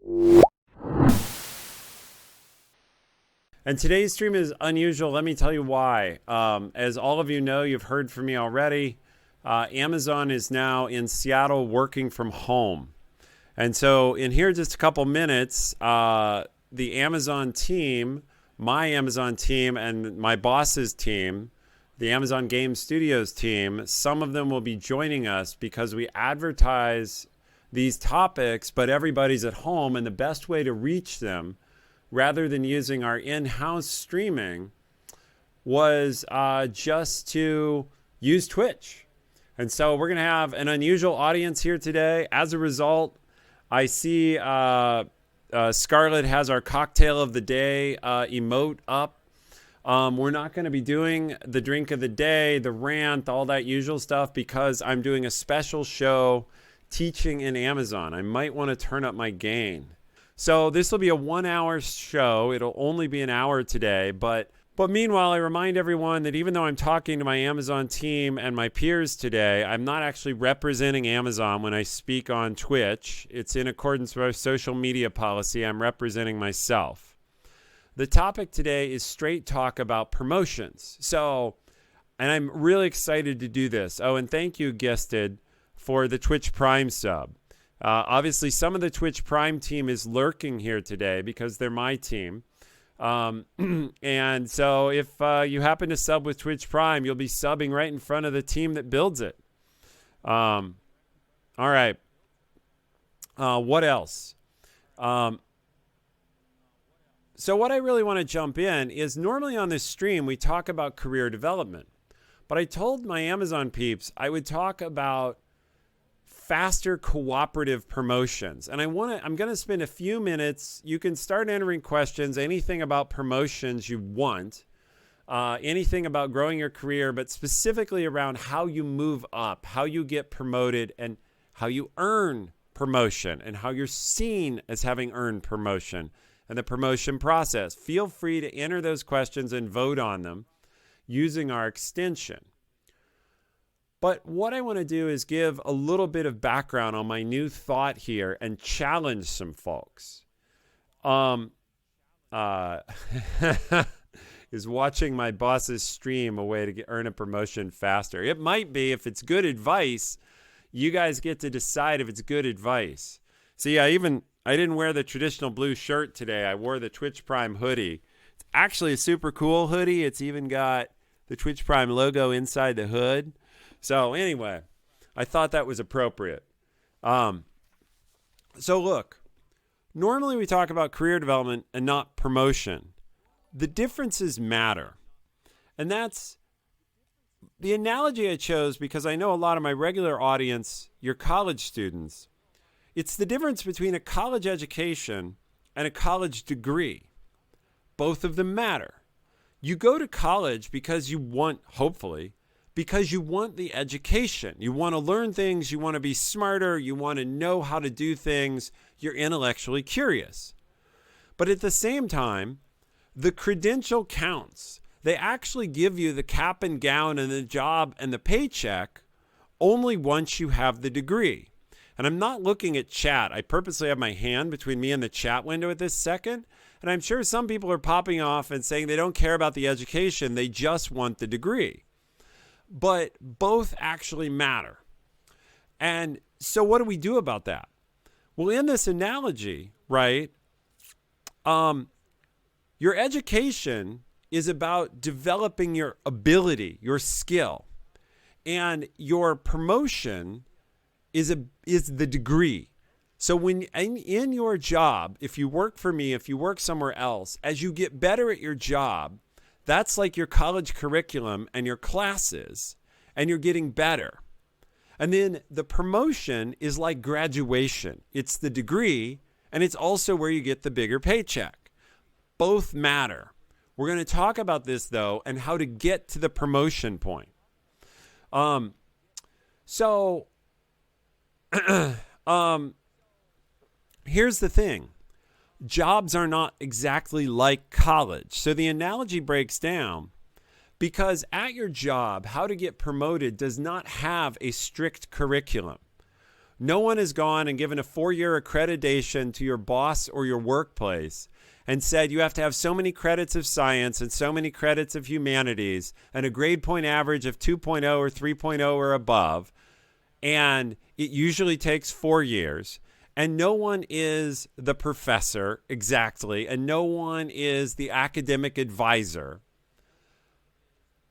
And today's stream is unusual. Let me tell you why. As all of you know, you've heard from me already. Amazon is now in Seattle working from home. And so in here just a couple minutes, the Amazon team, my Amazon team and my boss's team, the Amazon Game Studios team, some of them will be joining us because we advertise these topics, but everybody's at home, and the best way to reach them, rather than using our in-house streaming, was just to use Twitch. And so we're going to have an unusual audience here today. As a result, I see Scarlett has our cocktail of the day emote up. We're not going to be doing the drink of the day, the rant, all that usual stuff, because I'm doing a special show teaching in Amazon. I might want to turn up my gain. So this will be a 1 hour show. It'll only be an hour today. But meanwhile, I remind everyone that even though I'm talking to my Amazon team and my peers today, I'm not actually representing Amazon when I speak on Twitch. It's in accordance with our social media policy. I'm representing myself. The topic today is straight talk about promotions. So, and I'm really excited to do this. Oh, and thank you, Guested, for the Twitch Prime sub. Obviously, some of the Twitch Prime team is lurking here today because they're my team. And so if you happen to sub with Twitch Prime, you'll be subbing right in front of the team that builds it. All right. What else? So what I really want to jump in is normally on this stream, we talk about career development. But I told my Amazon peeps I would talk about faster cooperative promotions. And I'm going to spend a few minutes. You can start entering questions, anything about promotions you want, anything about growing your career, but specifically around how you move up, how you get promoted, and how you earn promotion, and how you're seen as having earned promotion, and the promotion process. Feel free to enter those questions and vote on them using our extension. But what I want to do is give a little bit of background on my new thought here and challenge some folks. Is watching my boss's stream a way to earn a promotion faster? It might be. If it's good advice, you guys get to decide if it's good advice. See, I didn't wear the traditional blue shirt today. I wore the Twitch Prime hoodie. It's actually a super cool hoodie. It's even got the Twitch Prime logo inside the hood. So anyway, I thought that was appropriate. So look, normally we talk about career development and not promotion. The differences matter. And that's the analogy I chose because I know a lot of my regular audience, your college students. It's the difference between a college education and a college degree. Both of them matter. You go to college because you want, hopefully, because you want the education. You want to learn things. You want to be smarter. You want to know how to do things. You're intellectually curious. But at the same time, the credential counts. They actually give you the cap and gown and the job and the paycheck only once you have the degree. And I'm not looking at chat. I purposely have my hand between me and the chat window at this second. And I'm sure some people are popping off and saying they don't care about the education. They just want the degree. But both actually matter. And so what do we do about that? Well, in this analogy, right, your education is about developing your ability, your skill. And your promotion is the degree. So when in your job, if you work for me, if you work somewhere else, as you get better at your job, that's like your college curriculum and your classes, and you're getting better. And then the promotion is like graduation. It's the degree, and it's also where you get the bigger paycheck. Both matter. We're going to talk about this, though, and how to get to the promotion point. Here's the thing. Jobs are not exactly like college. So the analogy breaks down because at your job, how to get promoted does not have a strict curriculum. No one has gone and given a 4-year accreditation to your boss or your workplace and said you have to have so many credits of science and so many credits of humanities and a grade point average of 2.0 or 3.0 or above. And it usually takes 4 years. And no one is the professor exactly, and no one is the academic advisor.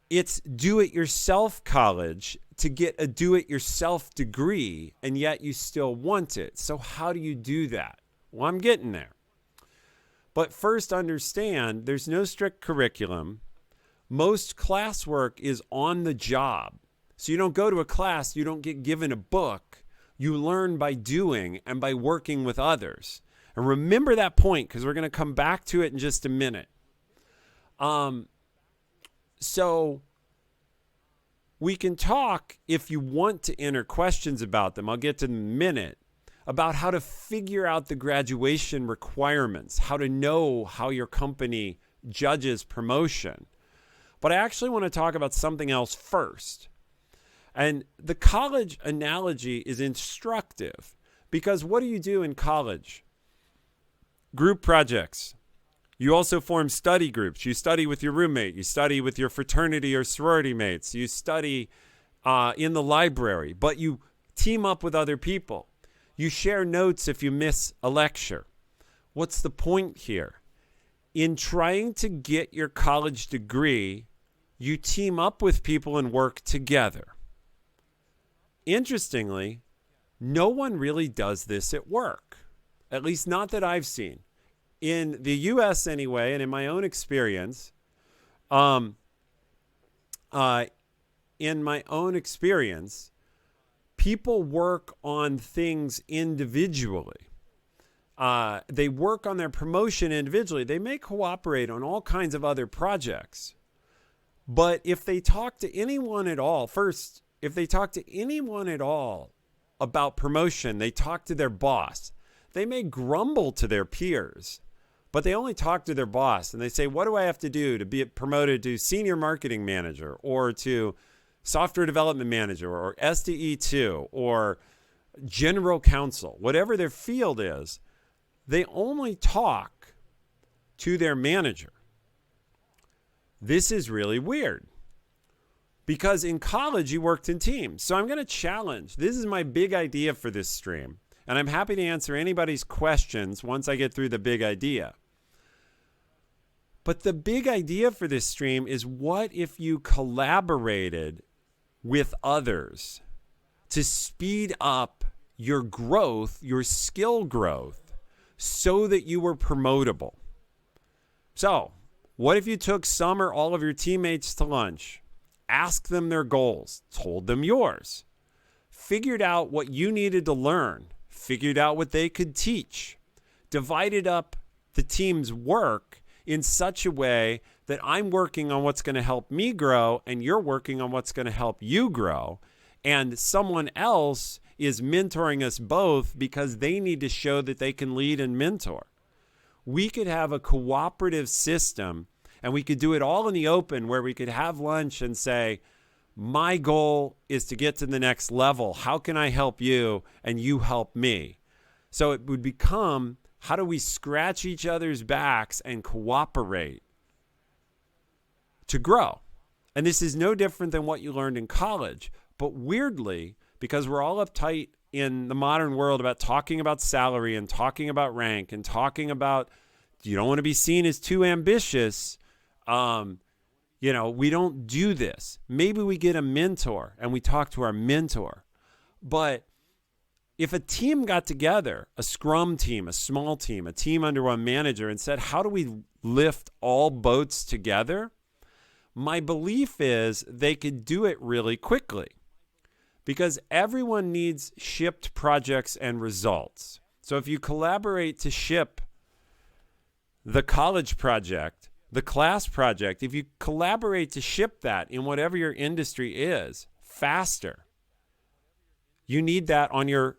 It's do-it-yourself college to get a do-it-yourself degree, and yet you still want it. So how do you do that? Well, I'm getting there. But first, understand there's no strict curriculum. Most classwork is on the job. So you don't go to a class, you don't get given a book. You learn by doing and by working with others. And remember that point, because we're going to come back to it in just a minute. So we can talk, if you want to enter questions about them, I'll get to in a minute, about how to figure out the graduation requirements, how to know how your company judges promotion. But I actually want to talk about something else first. And the college analogy is instructive because what do you do in college? Group projects. You also form study groups. You study with your roommate. You study with your fraternity or sorority mates. You study in the library, but you team up with other people. You share notes if you miss a lecture. What's the point here? In trying to get your college degree, you team up with people and work together. Interestingly, no one really does this at work, at least not that I've seen. In the U.S. anyway, and in my own experience, people work on things individually. They work on their promotion individually. They may cooperate on all kinds of other projects. But if they talk to anyone at all, if they talk to anyone at all about promotion, they talk to their boss. They may grumble to their peers, but they only talk to their boss. And they say, what do I have to do to be promoted to senior marketing manager or to software development manager or SDE2 or general counsel? Whatever their field is, they only talk to their manager. This is really weird. Because in college, you worked in teams. So I'm going to challenge. This is my big idea for this stream. And I'm happy to answer anybody's questions once I get through the big idea. But the big idea for this stream is, what if you collaborated with others to speed up your growth, your skill growth, so that you were promotable? So what if you took some or all of your teammates to lunch? Asked them their goals, told them yours, figured out what you needed to learn, figured out what they could teach, divided up the team's work in such a way that I'm working on what's going to help me grow and you're working on what's going to help you grow. And someone else is mentoring us both because they need to show that they can lead and mentor. We could have a cooperative system. And we could do it all in the open, where we could have lunch and say, my goal is to get to the next level. How can I help you and you help me? So it would become, how do we scratch each other's backs and cooperate to grow? And this is no different than what you learned in college. But weirdly, because we're all uptight in the modern world about talking about salary and talking about rank and talking about, you don't want to be seen as too ambitious. We don't do this. Maybe we get a mentor and we talk to our mentor. But if a team got together, a scrum team, a small team, a team under one manager, and said, how do we lift all boats together? My belief is they could do it really quickly because everyone needs shipped projects and results. So if you collaborate to ship the college project, the class project, if you collaborate to ship that in whatever your industry is faster, you need that on your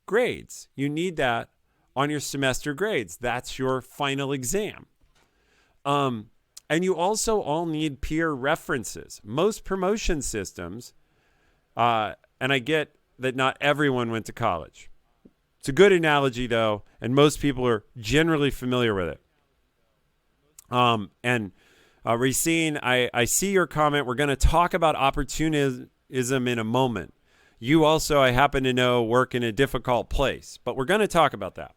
grades. You need that on your semester grades. That's your final exam. And you also all need peer references. Most promotion systems, and I get that not everyone went to college. It's a good analogy, though, and most people are generally familiar with it. Racine, I see your comment. We're going to talk about opportunism in a moment. You also, I happen to know, work in a difficult place, but we're going to talk about that.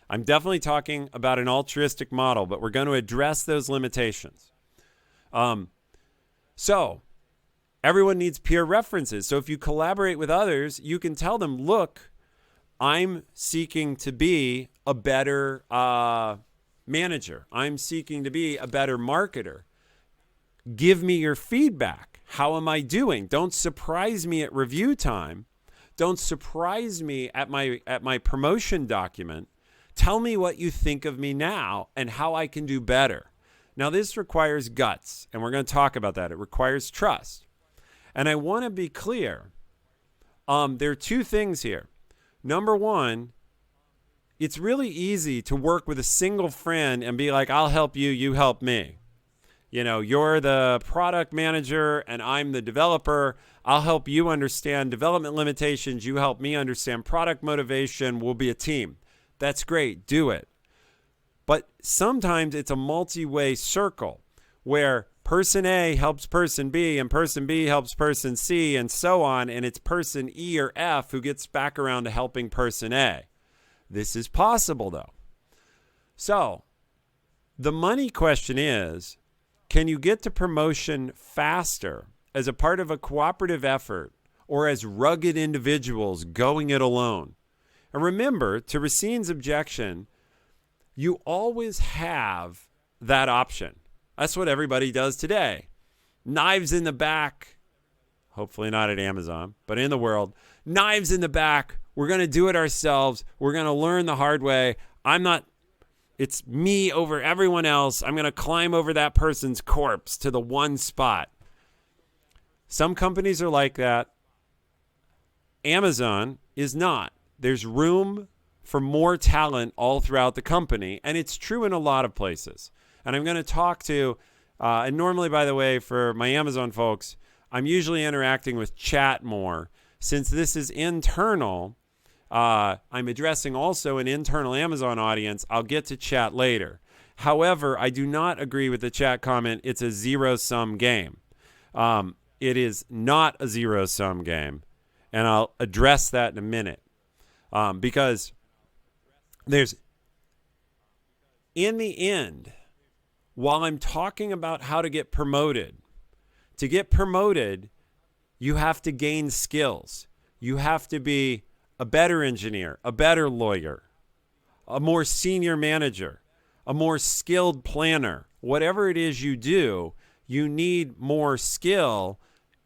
I'm definitely talking about an altruistic model, but we're going to address those limitations. So everyone needs peer references. So if you collaborate with others, you can tell them, look, I'm seeking to be a better manager. I'm seeking to be a better marketer. Give me your feedback. How am I doing? Don't surprise me at review time. Don't surprise me at my promotion document. Tell me what you think of me now and how I can do better. Now, this requires guts, and we're going to talk about that. It requires trust. And I want to be clear. There are two things here. Number one, it's really easy to work with a single friend and be like, I'll help you, you help me. You know, you're the product manager and I'm the developer. I'll help you understand development limitations. You help me understand product motivation. We'll be a team. That's great. Do it. But sometimes it's a multi-way circle where person A helps person B and person B helps person C and so on. And it's person E or F who gets back around to helping person A. This is possible, though. So the money question is, can you get to promotion faster as a part of a cooperative effort or as rugged individuals going it alone? And remember, to Racine's objection, you always have that option. That's what everybody does today. Knives in the back, hopefully not at Amazon, but in the world, knives in the back. We're going to do it ourselves. We're going to learn the hard way. It's me over everyone else. I'm going to climb over that person's corpse to the one spot. Some companies are like that. Amazon is not. There's room for more talent all throughout the company, and it's true in a lot of places. And I'm going to talk to, and normally, by the way, for my Amazon folks, I'm usually interacting with chat more. Since this is internal, I'm addressing also an internal Amazon audience. I'll get to chat later. However, I do not agree with the chat comment. It's a zero-sum game. It is not a zero-sum game, and I'll address that in a minute. Because in the end, while I'm talking about how to get promoted, you have to gain skills. You have to be a better engineer, a better lawyer, a more senior manager, a more skilled planner. Whatever it is you do, you need more skill,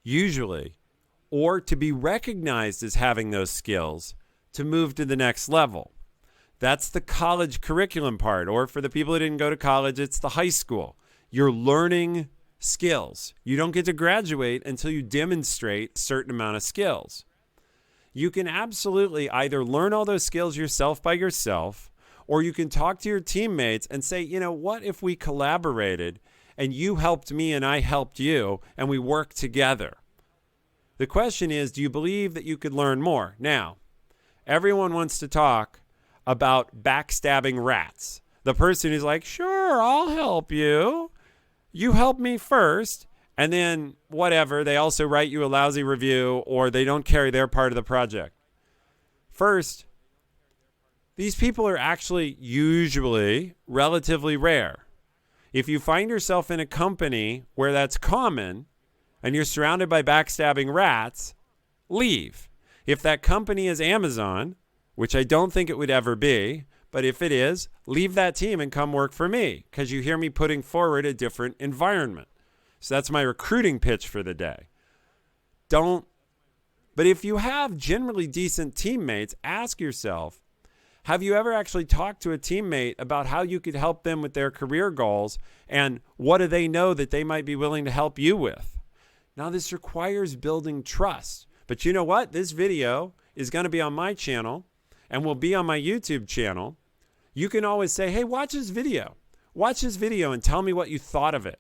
usually, or to be recognized as having those skills to move to the next level. That's the college curriculum part, or for the people who didn't go to college, it's the high school. You're learning skills. You don't get to graduate until you demonstrate a certain amount of skills. You can absolutely either learn all those skills yourself by yourself, or you can talk to your teammates and say, you know, what if we collaborated and you helped me and I helped you and we worked together? The question is, do you believe that you could learn more? Now, everyone wants to talk about backstabbing rats. The person who's like, sure, I'll help you. You help me first. And then whatever, they also write you a lousy review or they don't carry their part of the project. First, these people are actually usually relatively rare. If you find yourself in a company where that's common and you're surrounded by backstabbing rats, leave. If that company is Amazon, which I don't think it would ever be, but if it is, leave that team and come work for me because you hear me putting forward a different environment. So that's my recruiting pitch for the day. But if you have generally decent teammates, ask yourself, have you ever actually talked to a teammate about how you could help them with their career goals and what do they know that they might be willing to help you with? Now, this requires building trust. But you know what? This video is going to be on my channel and will be on my YouTube channel. You can always say, hey, watch this video. Watch this video and tell me what you thought of it.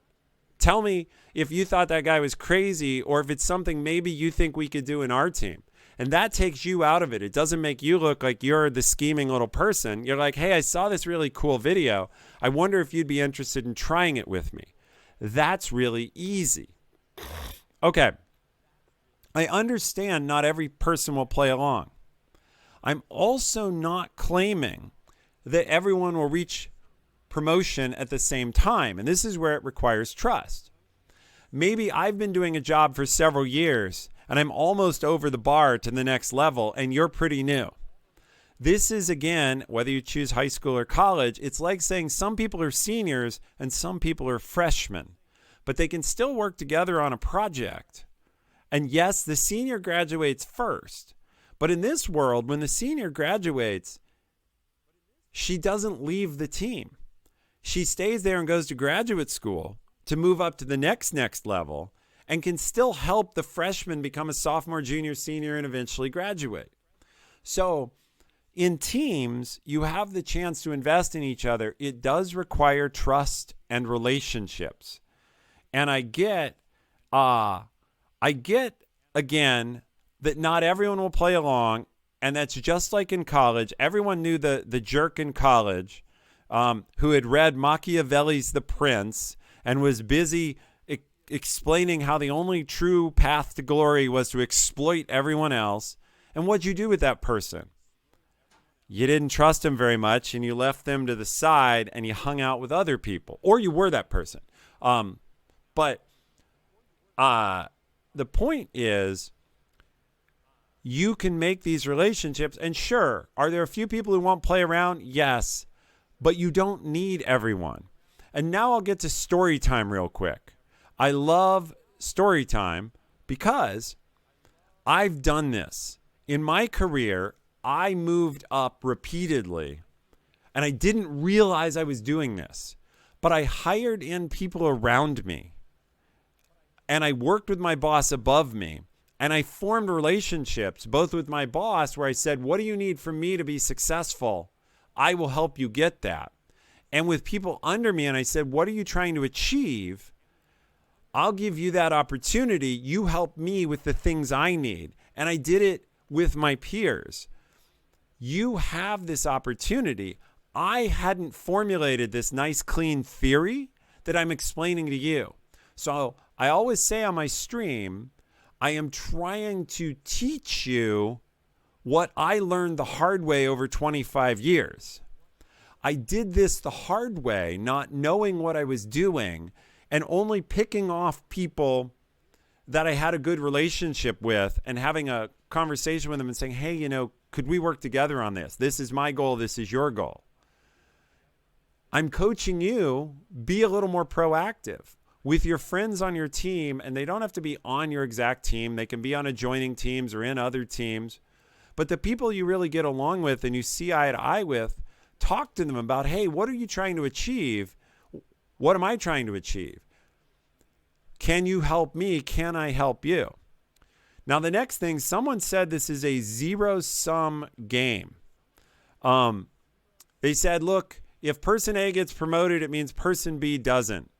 Tell me if you thought that guy was crazy or if it's something maybe you think we could do in our team. And that takes you out of it. It doesn't make you look like you're the scheming little person. You're like, hey, I saw this really cool video. I wonder if you'd be interested in trying it with me. That's really easy. Okay. I understand not every person will play along. I'm also not claiming that everyone will reach promotion at the same time. And this is where it requires trust. Maybe I've been doing a job for several years and I'm almost over the bar to the next level and you're pretty new. This is, again, whether you choose high school or college, it's like saying some people are seniors and some people are freshmen, but they can still work together on a project. And yes, the senior graduates first, but in this world, when the senior graduates, she doesn't leave the team. She stays there and goes to graduate school to move up to the next level and can still help the freshman become a sophomore, junior, senior, and eventually graduate. So in teams, you have the chance to invest in each other. It does require trust and relationships. And I get again, that not everyone will play along. And that's just like in college. Everyone knew the jerk in college who had read Machiavelli's The Prince and was busy explaining how the only true path to glory was to exploit everyone else. And what'd you do with that person? You didn't trust them very much, and you left them to the side, and you hung out with other people. Or you were that person. But the point is, you can make these relationships. And sure, are there a few people who won't play around? Yes. But you don't need everyone. And now I'll get to story time real quick. I love story time because I've done this. In my career, I moved up repeatedly, and I didn't realize I was doing this. But I hired in people around me, and I worked with my boss above me, and I formed relationships, both with my boss, where I said, what do you need from me to be successful? I will help you get that. And with people under me, and I said, what are you trying to achieve? I'll give you that opportunity. You help me with the things I need. And I did it with my peers. You have this opportunity. I hadn't formulated this nice, clean theory that I'm explaining to you. So I always say on my stream, I am trying to teach you what I learned the hard way over 25 years. I did this the hard way, not knowing what I was doing and only picking off people that I had a good relationship with and having a conversation with them and saying, hey, could we work together on this? This is my goal. This is your goal. I'm coaching you, be a little more proactive with your friends on your team, and they don't have to be on your exact team. They can be on adjoining teams or in other teams. But the people you really get along with and you see eye to eye with, talk to them about, hey, what are you trying to achieve? What am I trying to achieve? Can you help me? Can I help you? Now, the next thing, someone said this is a zero-sum game. They said, look, if person A gets promoted, it means person B doesn't.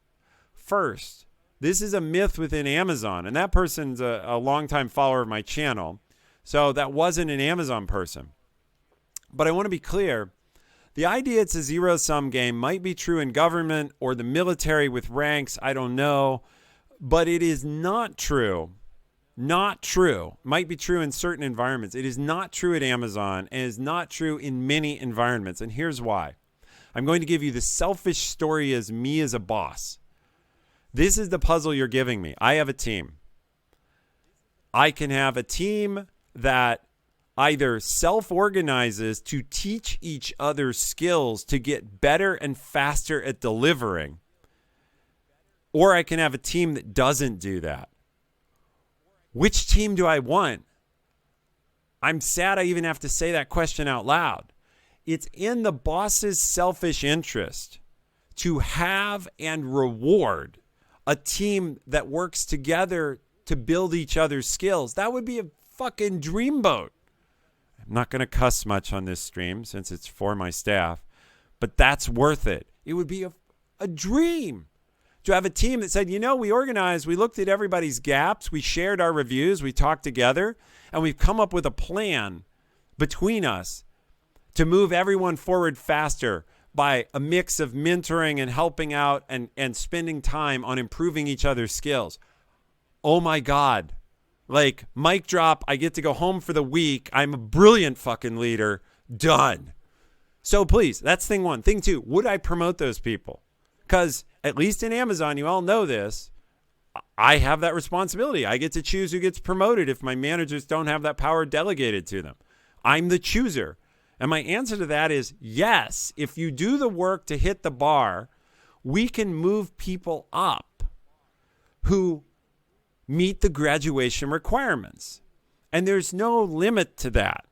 First, this is a myth within Amazon, and that person's a longtime follower of my channel, so that wasn't an Amazon person. But I want to be clear. The idea it's a zero-sum game might be true in government or the military with ranks. I don't know. But it is not true. Not true. Might be true in certain environments. It is not true at Amazon and is not true in many environments. And here's why. I'm going to give you the selfish story as me as a boss. This is the puzzle you're giving me. I have a team. I can have a team that either self-organizes to teach each other skills to get better and faster at delivering, or I can have a team that doesn't do that. Which team do I want? I'm sad I even have to say that question out loud. It's in the boss's selfish interest to have and reward a team that works together to build each other's skills. That would be a fucking dreamboat. I'm not going to cuss much on this stream since it's for my staff, but that's worth it. It would be a dream to have a team that said, we organized, we looked at everybody's gaps, we shared our reviews, we talked together, and we've come up with a plan between us to move everyone forward faster by a mix of mentoring and helping out and spending time on improving each other's skills. Oh my God. Like, mic drop, I get to go home for the week. I'm a brilliant fucking leader. Done. So please, that's thing one. Thing two, would I promote those people? Because at least in Amazon, you all know this, I have that responsibility. I get to choose who gets promoted if my managers don't have that power delegated to them. I'm the chooser. And my answer to that is yes. If you do the work to hit the bar, we can move people up who meet the graduation requirements. And there's no limit to that.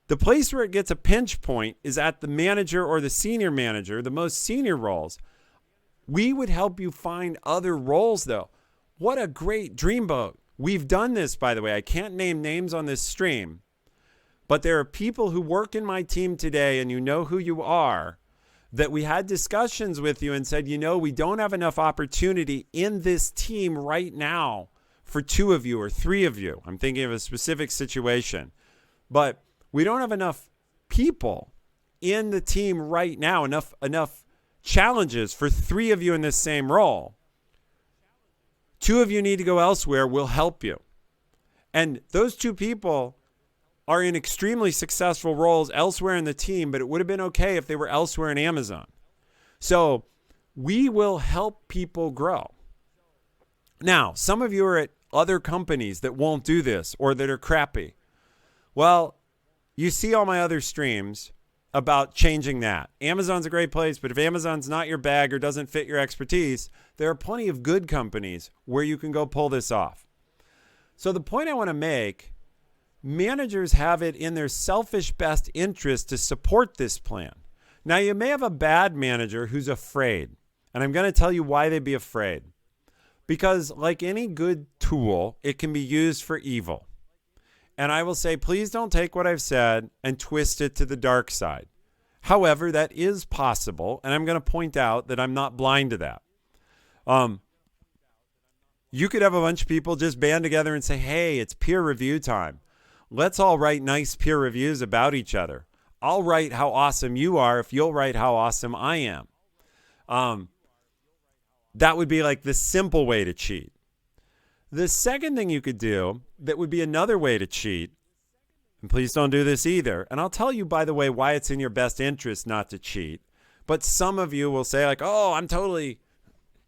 The place where it gets a pinch point is at the manager or the senior manager, the most senior roles. We would help you find other roles, though. What a great dreamboat. We've done this, by the way. I can't name names on this stream, but there are people who work in my team today, and you know who you are, that we had discussions with you and said, we don't have enough opportunity in this team right now for 2 of you or 3 of you. I'm thinking of a specific situation, but we don't have enough people in the team right now, enough challenges for 3 of you in this same role. 2 of you need to go elsewhere. We'll help you. And those 2 people are in extremely successful roles elsewhere in the team, but it would have been okay if they were elsewhere in Amazon. So we will help people grow. Now, some of you are at other companies that won't do this or that are crappy. Well, you see all my other streams about changing that. Amazon's a great place, but if Amazon's not your bag or doesn't fit your expertise, there are plenty of good companies where you can go pull this off. So the point I want to make, managers have it in their selfish best interest to support this plan. Now, you may have a bad manager who's afraid, and I'm going to tell you why they'd be afraid. Because like any good tool, it can be used for evil. And I will say, please don't take what I've said and twist it to the dark side. However, that is possible, and I'm going to point out that I'm not blind to that. You could have a bunch of people just band together and say, hey, it's peer review time. Let's all write nice peer reviews about each other. I'll write how awesome you are if you'll write how awesome I am. That would be like the simple way to cheat. The second thing you could do that would be another way to cheat, and please don't do this either, and I'll tell you, by the way, why it's in your best interest not to cheat, but some of you will say like, oh, I'm totally,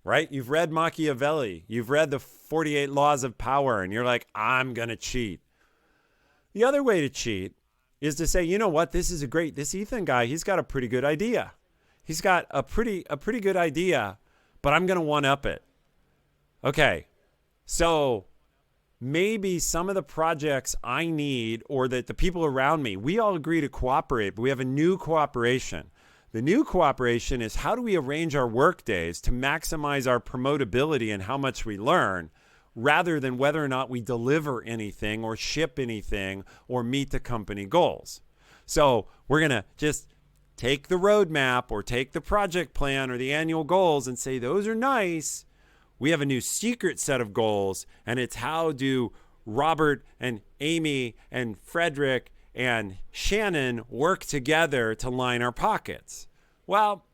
right? You've read Machiavelli. You've read the 48 Laws of Power, and you're like, I'm going to cheat. The other way to cheat is to say, you know what, this Ethan guy, he's got a pretty good idea. He's got a pretty good idea, but I'm going to one-up it. Okay. So maybe some of the projects I need or that the people around me, we all agree to cooperate, but we have a new cooperation. The new cooperation is how do we arrange our work days to maximize our promotability and how much we learn rather than whether or not we deliver anything or ship anything or meet the company goals. So we're going to just take the roadmap or take the project plan or the annual goals and say, those are nice. We have a new secret set of goals, and it's how do Robert and Amy and Frederick and Shannon work together to line our pockets. Well,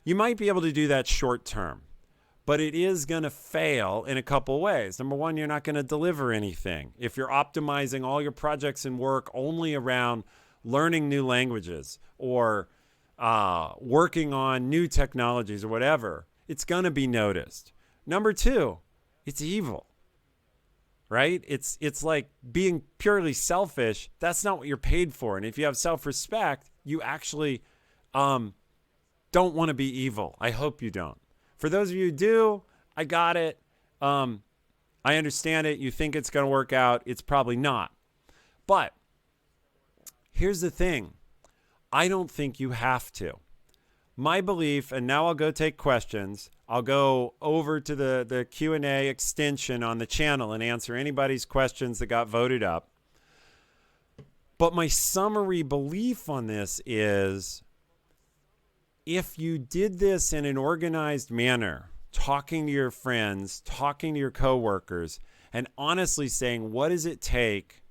you might be able to do that short term, but it is going to fail in a couple ways. Number one, you're not going to deliver anything. If you're optimizing all your projects and work only around learning new languages or working on new technologies or whatever, it's going to be noticed. Number two, it's evil, right? It's like being purely selfish. That's not what you're paid for. And if you have self-respect, you actually don't want to be evil. I hope you don't. For those of you who do, I got it. I understand it. You think it's going to work out. It's probably not. But here's the thing. I don't think you have to. My belief, and now I'll go take questions. I'll go over to the Q&A extension on the channel and answer anybody's questions that got voted up. But my summary belief on this is if you did this in an organized manner, talking to your friends, talking to your coworkers, and honestly saying, what does it take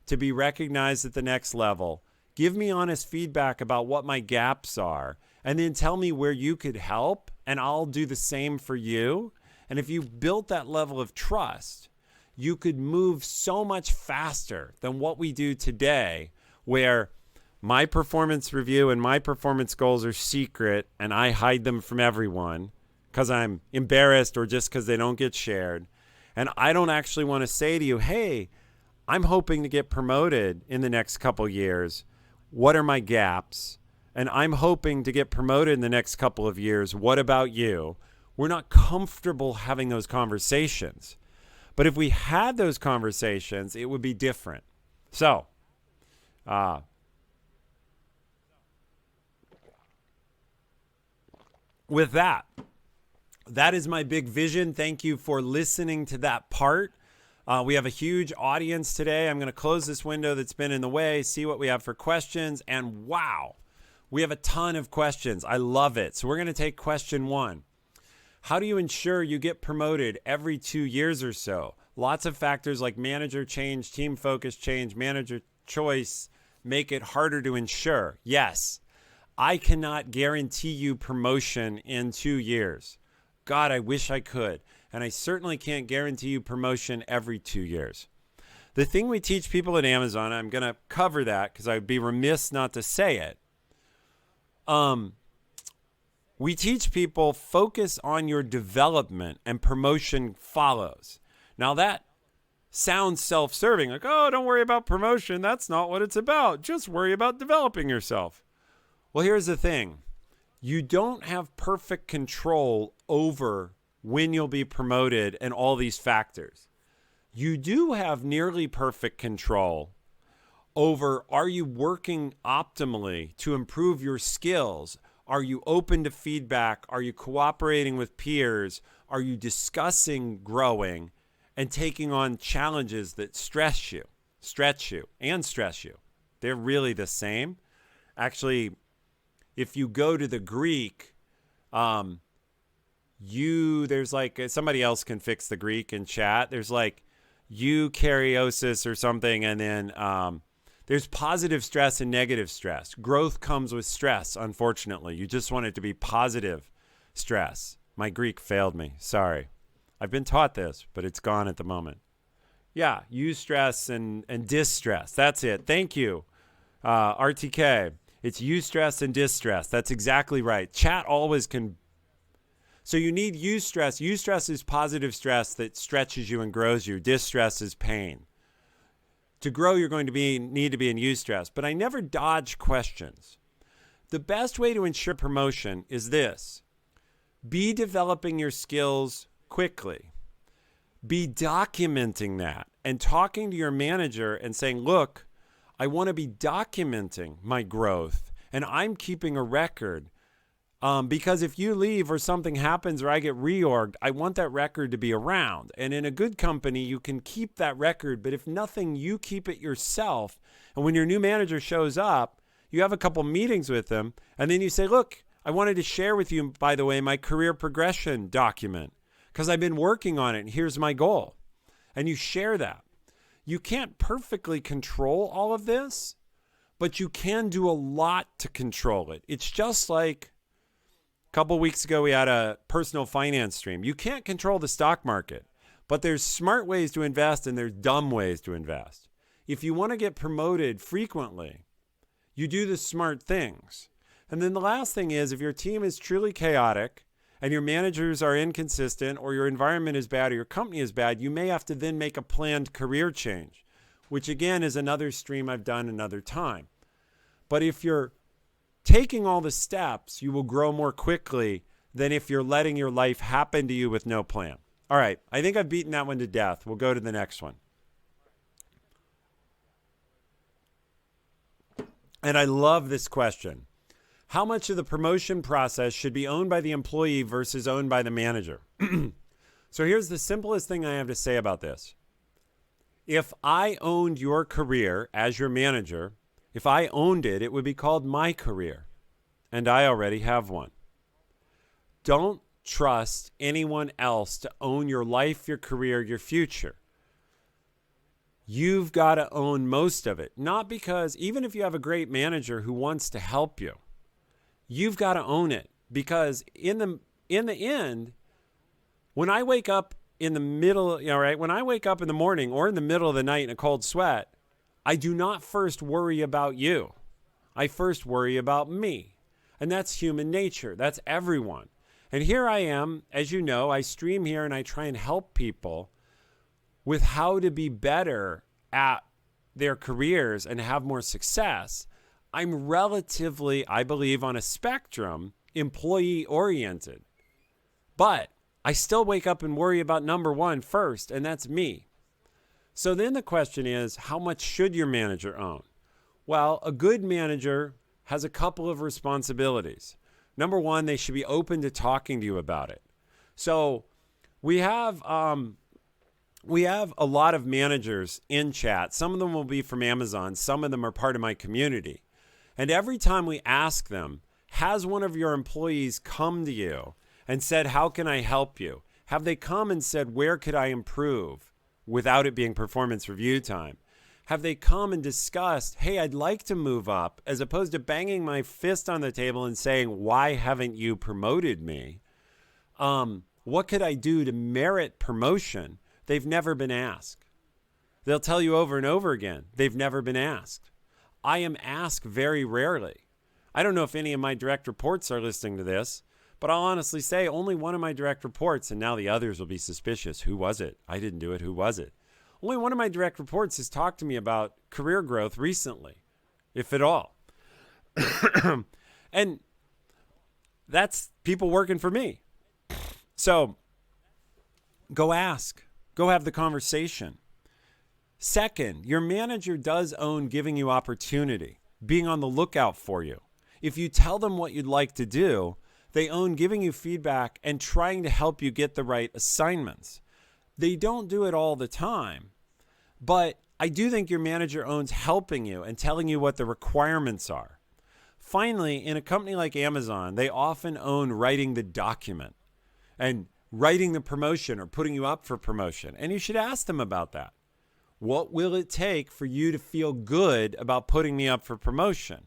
to be recognized at the next level? Give me honest feedback about what my gaps are, and then tell me where you could help, and I'll do the same for you. And if you built that level of trust, you could move so much faster than what we do today, where my performance review and my performance goals are secret and I hide them from everyone because I'm embarrassed or just because they don't get shared. And I don't actually want to say to you, hey, I'm hoping to get promoted in the next couple years. What are my gaps? And I'm hoping to get promoted in the next couple of years. What about you? We're not comfortable having those conversations. But if we had those conversations, it would be different. So, with that, that is my big vision. Thank you for listening to that part. We have a huge audience today. I'm going to close this window that's been in the way, see what we have for questions. And wow, we have a ton of questions. I love it. So we're going to take question 1. How do you ensure you get promoted every 2 years or so? Lots of factors like manager change, team focus change, manager choice make it harder to ensure. Yes, I cannot guarantee you promotion in 2 years. God, I wish I could. And I certainly can't guarantee you promotion every 2 years. The thing we teach people at Amazon, I'm going to cover that because I'd be remiss not to say it. We teach people focus on your development and promotion follows. Now that sounds self-serving, like, oh, don't worry about promotion. That's not what it's about. Just worry about developing yourself. Well, here's the thing. You don't have perfect control over when you'll be promoted and all these factors. You do have nearly perfect control over, are you working optimally to improve your skills? Are you open to feedback? Are you cooperating with peers? Are you discussing growing and taking on challenges that stretch you, and stress you? They're really the same. Actually, if you go to the Greek, there's like, somebody else can fix the Greek in chat. There's like eukaryosis or something, and then there's positive stress and negative stress. Growth comes with stress, unfortunately. You just want it to be positive stress. My Greek failed me. Sorry. I've been taught this, but it's gone at the moment. Yeah, eustress and distress. That's it. Thank you, RTK. It's eustress and distress. That's exactly right. Chat always can. So you need eustress. Eustress is positive stress that stretches you and grows you. Distress is pain. To grow, you're going to need to be in eustress. But I never dodge questions. The best way to ensure promotion is this. Be developing your skills quickly. Be documenting that and talking to your manager and saying, look, I want to be documenting my growth and I'm keeping a record. Because if you leave or something happens or I get reorged, I want that record to be around. And in a good company, you can keep that record. But if nothing, you keep it yourself. And when your new manager shows up, you have a couple meetings with them. And then you say, look, I wanted to share with you, by the way, my career progression document because I've been working on it. And here's my goal. And you share that. You can't perfectly control all of this, but you can do a lot to control it. It's just like a couple weeks ago, we had a personal finance stream. You can't control the stock market, but there's smart ways to invest and there's dumb ways to invest. If you want to get promoted frequently, you do the smart things. And then the last thing is, if your team is truly chaotic and your managers are inconsistent or your environment is bad or your company is bad, you may have to then make a planned career change, which again is another stream I've done another time. But if you're taking all the steps, you will grow more quickly than if you're letting your life happen to you with no plan. All right, I think I've beaten that one to death. We'll go to the next one. And I love this question. How much of the promotion process should be owned by the employee versus owned by the manager? So here's the simplest thing I have to say about this. If I owned your career as your manager, if I owned it, it would be called my career. And I already have one. Don't trust anyone else to own your life, your career, your future. You've got to own most of it. Not because, even if you have a great manager who wants to help you, you've got to own it. Because in the end, when I wake up in the middle, when I wake up in the morning or in the middle of the night in a cold sweat, I do not first worry about you. I first worry about me. And that's human nature. That's everyone. And here I am, as you know, I stream here and I try and help people with how to be better at their careers and have more success. I'm relatively, I believe, on a spectrum, employee oriented. But I still wake up and worry about number one first, and that's me. So then the question is, how much should your manager own? Well, a good manager has a couple of responsibilities. Number one, they should be open to talking to you about it. So we have a lot of managers in chat. Some of them will be from Amazon. Some of them are part of my community. And every time we ask them, has one of your employees come to you and said, how can I help you? Have they come and said, where could I improve without it being performance review time? Have they come and discussed, hey, I'd like to move up, as opposed to banging my fist on the table and saying, why haven't you promoted me? What could I do to merit promotion? They've never been asked. They'll tell you over and over again, they've never been asked. I am asked very rarely. I don't know if any of my direct reports are listening to this, but I'll honestly say only one of my direct reports, and now the others will be suspicious. Who was it? I didn't do it. Who was it? Only one of my direct reports has talked to me about career growth recently, if at all. And that's people working for me. So go ask. Go have the conversation. Second, your manager does own giving you opportunity, being on the lookout for you. If you tell them what you'd like to do, they own giving you feedback and trying to help you get the right assignments. They don't do it all the time, but I do think your manager owns helping you and telling you what the requirements are. Finally, in a company like Amazon, they often own writing the document and writing the promotion or putting you up for promotion. And you should ask them about that. What will it take for you to feel good about putting me up for promotion?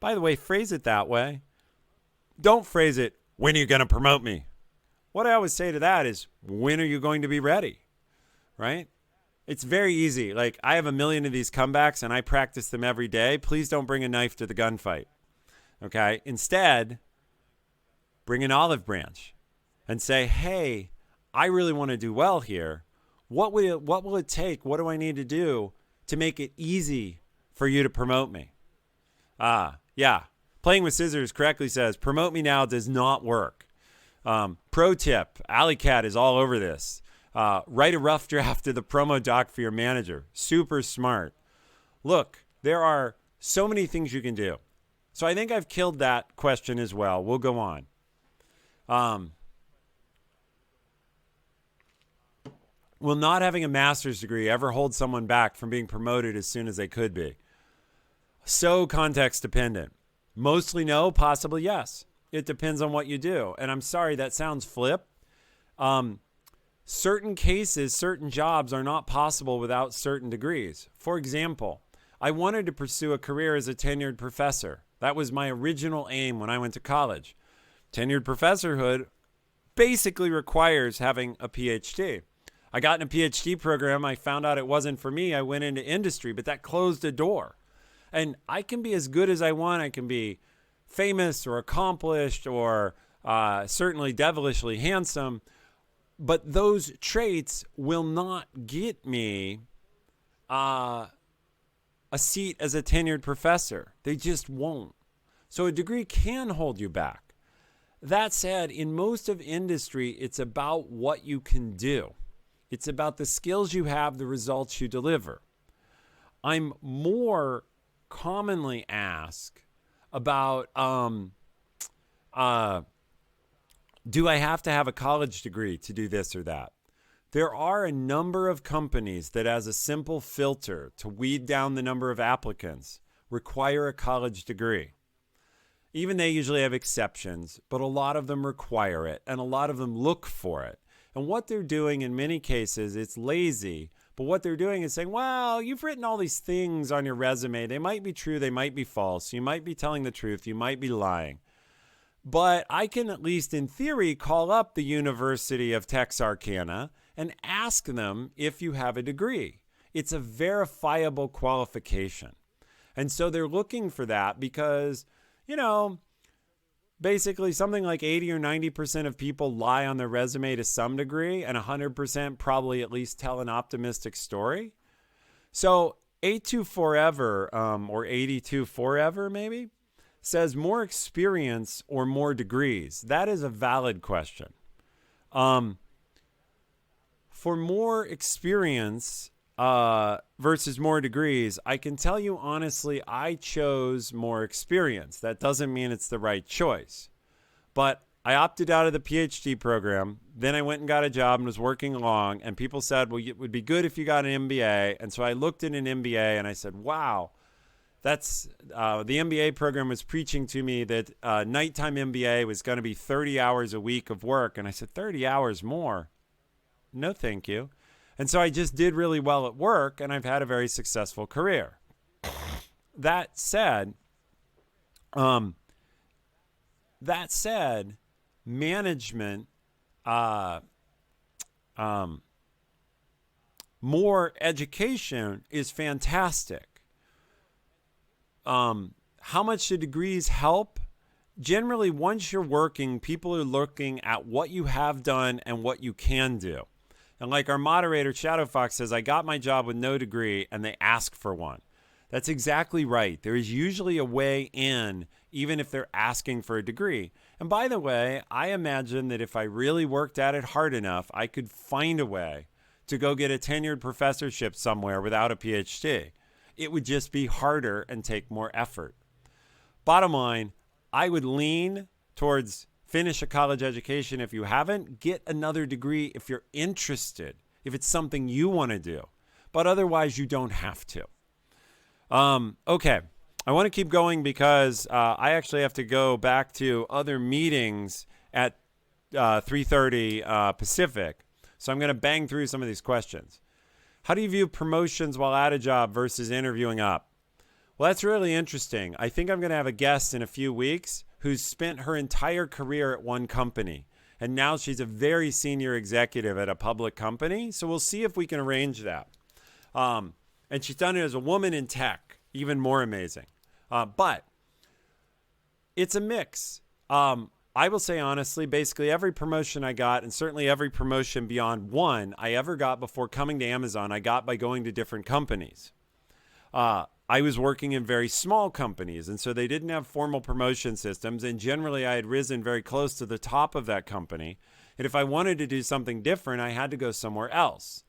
By the way, phrase it that way. Don't phrase it, when are you going to promote me? What I always say to that is, when are you going to be ready? Right? It's very easy. Like, I have a million of these comebacks and I practice them every day. Please don't bring a knife to the gunfight. Okay? Instead, bring an olive branch and say, hey, I really want to do well here. What will it take? What do I need to do to make it easy for you to promote me? Yeah. Playing with Scissors correctly says, promote me now does not work. Pro tip, AlleyCat is all over this. Write a rough draft of the promo doc for your manager. Super smart. Look, there are so many things you can do. So I think I've killed that question as well. We'll go on. Will not having a master's degree ever hold someone back from being promoted as soon as they could be? So context dependent. Mostly no, possibly yes. It depends on what you do. And I'm sorry, that sounds flip. Certain cases, certain jobs are not possible without certain degrees. For example, I wanted to pursue a career as a tenured professor. That was my original aim when I went to college. Tenured professorhood basically requires having a PhD. I got in a PhD program. I found out it wasn't for me. I went into industry, but that closed a door. And I can be as good as I want. I can be famous or accomplished or certainly devilishly handsome. But those traits will not get me a seat as a tenured professor. They just won't. So a degree can hold you back. That said, in most of industry, it's about what you can do. It's about the skills you have, the results you deliver. I'm more commonly asked about, do I have to have a college degree to do this or that? There are a number of companies that, as a simple filter to weed down the number of applicants, require a college degree. Even they usually have exceptions, but a lot of them require it, and a lot of them look for it. And what they're doing in many cases, it's lazy, but what they're doing is saying, well, you've written all these things on your resume. They might be true, they might be false. You might be telling the truth, you might be lying. But I can at least in theory call up the University of Texarkana and ask them if you have a degree. It's a verifiable qualification. And so they're looking for that because, basically something like 80 or 90% of people lie on their resume to some degree, and 100% probably at least tell an optimistic story. So 82 Forever, or 82 Forever maybe, says more experience or more degrees. That is a valid question. For more experience versus more degrees, I can tell you honestly, I chose more experience. That doesn't mean it's the right choice. But I opted out of the PhD program. Then I went and got a job and was working along. And people said, well, it would be good if you got an MBA. And so I looked at an MBA and I said, wow, that's the MBA program was preaching to me that nighttime MBA was going to be 30 hours a week of work. And I said, 30 hours more? No, thank you. And so I just did really well at work, and I've had a very successful career. That said, management, more education is fantastic. How much do degrees help? Generally, once you're working, people are looking at what you have done and what you can do. And like our moderator, Shadow Fox, says, I got my job with no degree, and they ask for one. That's exactly right. There is usually a way in, even if they're asking for a degree. And by the way, I imagine that if I really worked at it hard enough, I could find a way to go get a tenured professorship somewhere without a PhD. It would just be harder and take more effort. Bottom line, I would lean towards finish a college education if you haven't. Get another degree if you're interested, if it's something you want to do. But otherwise, you don't have to. Okay, I want to keep going because I actually have to go back to other meetings at 3:30 Pacific. So I'm going to bang through some of these questions. How do you view promotions while at a job versus interviewing up? Well, that's really interesting. I think I'm going to have a guest in a few weeks who's spent her entire career at one company. And now she's a very senior executive at a public company. So we'll see if we can arrange that. And she's done it as a woman in tech. Even more amazing. But it's a mix. I will say honestly, basically every promotion I got, and certainly every promotion beyond one I ever got before coming to Amazon, I got by going to different companies. I was working in very small companies, and so they didn't have formal promotion systems, and generally I had risen very close to the top of that company. And if I wanted to do something different, I had to go somewhere else.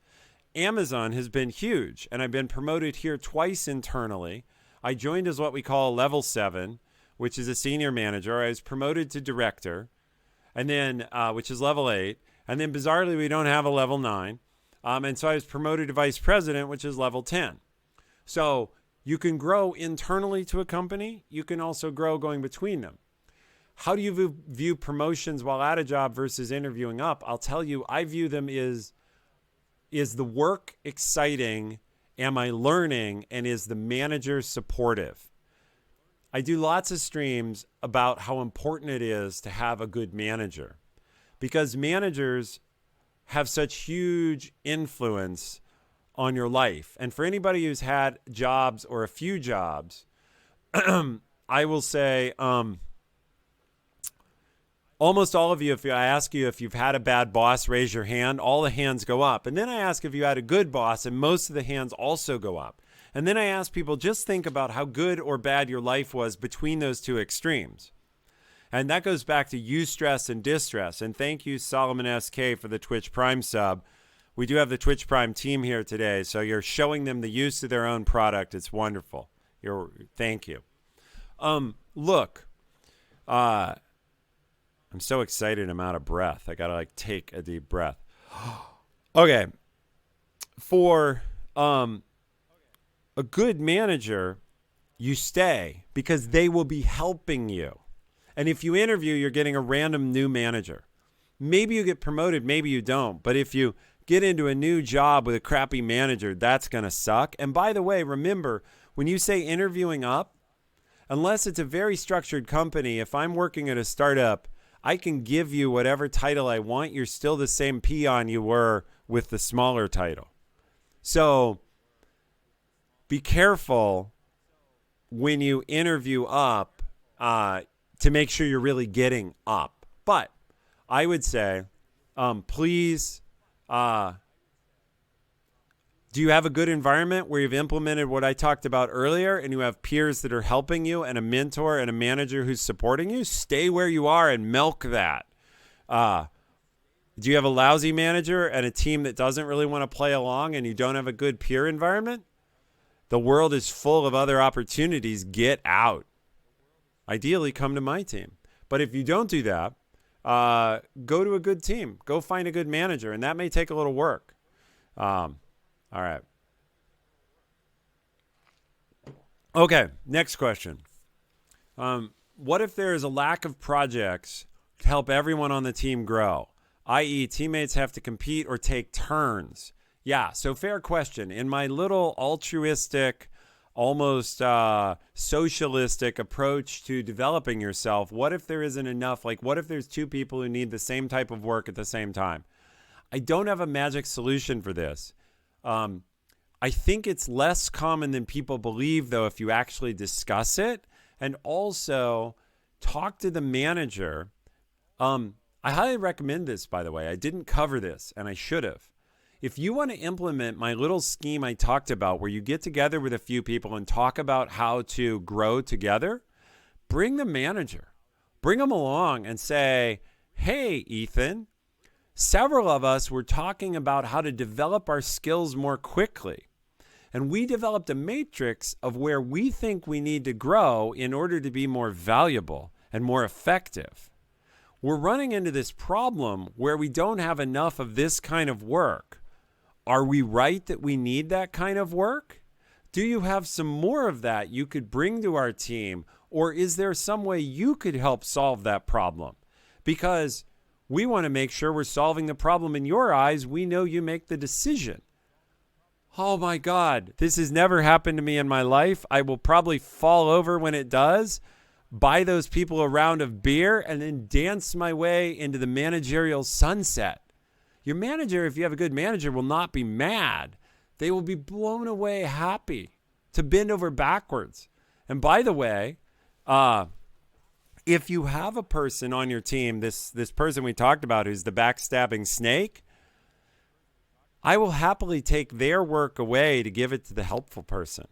Amazon has been huge, and I've been promoted here twice internally. I joined as what we call a level 7, which is a senior manager. I was promoted to director, and then which is level 8. And then bizarrely, we don't have a level 9. And so I was promoted to vice president, which is level 10. So you can grow internally to a company. You can also grow going between them. How do you view promotions while at a job versus interviewing up? I'll tell you, I view them is the work exciting? Am I learning? And is the manager supportive? I do lots of streams about how important it is to have a good manager, because managers have such huge influence on your life. And for anybody who's had jobs or a few jobs, I will say almost all of you, if I ask you if you've had a bad boss, raise your hand. All the hands go up. And then I ask if you had a good boss, and most of the hands also go up. And then I ask people, just think about how good or bad your life was between those two extremes. And that goes back to eustress and distress. And thank you, Solomon SK, for the Twitch Prime sub. We do have the Twitch Prime team here today, so you're showing them the use of their own product. It's wonderful. Thank you. Look, I'm so excited I'm out of breath. I got to take a deep breath. Okay. For a good manager, you stay because they will be helping you. And if you interview, you're getting a random new manager. Maybe you get promoted, maybe you don't. But if you get into a new job with a crappy manager, that's going to suck. And by the way, remember, when you say interviewing up, unless it's a very structured company, if I'm working at a startup, I can give you whatever title I want. You're still the same peon you were with the smaller title. So be careful when you interview up to make sure you're really getting up. But I would say, please, do you have a good environment where you've implemented what I talked about earlier and you have peers that are helping you and a mentor and a manager who's supporting you? Stay where you are and milk that. Do you have a lousy manager and a team that doesn't really want to play along and you don't have a good peer environment? The world is full of other opportunities. Get out. Ideally, come to my team. But if you don't do that, go to a good team. Go find a good manager, and that may take a little work. All right. Okay, next question. What if there is a lack of projects to help everyone on the team grow, i.e. teammates have to compete or take turns? Yeah, so fair question. In my little altruistic, almost socialistic approach to developing yourself, what if there isn't enough? Like, what if there's two people who need the same type of work at the same time? I don't have a magic solution for this. I think it's less common than people believe, though, if you actually discuss it. And also, talk to the manager. I highly recommend this, by the way. I didn't cover this, and I should have. If you want to implement my little scheme I talked about, where you get together with a few people and talk about how to grow together, bring the manager. Bring them along and say, hey, Ethan, several of us were talking about how to develop our skills more quickly. And we developed a matrix of where we think we need to grow in order to be more valuable and more effective. We're running into this problem where we don't have enough of this kind of work. Are we right that we need that kind of work? Do you have some more of that you could bring to our team? Or is there some way you could help solve that problem? Because we want to make sure we're solving the problem in your eyes. We know you make the decision. Oh my God, this has never happened to me in my life. I will probably fall over when it does, buy those people a round of beer, and then dance my way into the managerial sunset. Your manager, if you have a good manager, will not be mad. They will be blown away happy to bend over backwards. And by the way, if you have a person on your team, this person we talked about who's the backstabbing snake, I will happily take their work away to give it to the helpful person.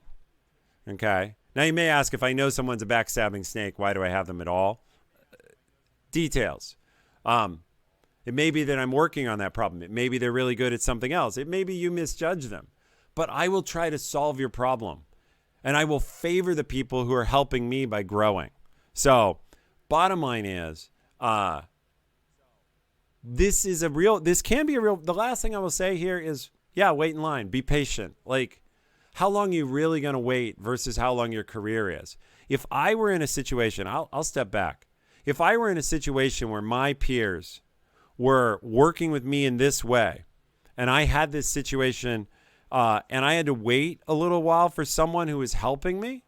Okay? Now you may ask, if I know someone's a backstabbing snake, why do I have them at all? Details. It may be that I'm working on that problem. It may be they're really good at something else. It may be you misjudge them. But I will try to solve your problem. And I will favor the people who are helping me by growing. So, bottom line is, this can be a real, the last thing I will say here is, wait in line, be patient. Like, how long are you really going to wait versus how long your career is? If I were in a situation, I'll step back. If I were in a situation where my peers were working with me in this way, and I had this situation, and I had to wait a little while for someone who was helping me,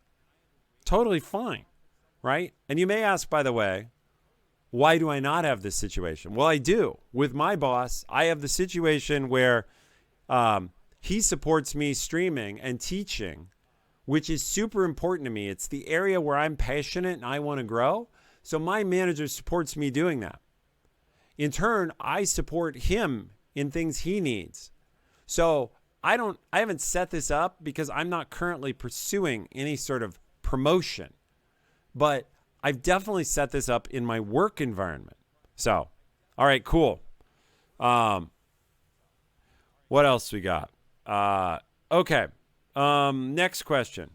totally fine, right? And you may ask, by the way, why do I not have this situation? Well, I do. With my boss, I have the situation where he supports me streaming and teaching, which is super important to me. It's the area where I'm passionate and I want to grow. So my manager supports me doing that. In turn, I support him in things he needs. So I haven't set this up because I'm not currently pursuing any sort of promotion, but I've definitely set this up in my work environment. So, all right, cool. What else we got? Okay. Next question.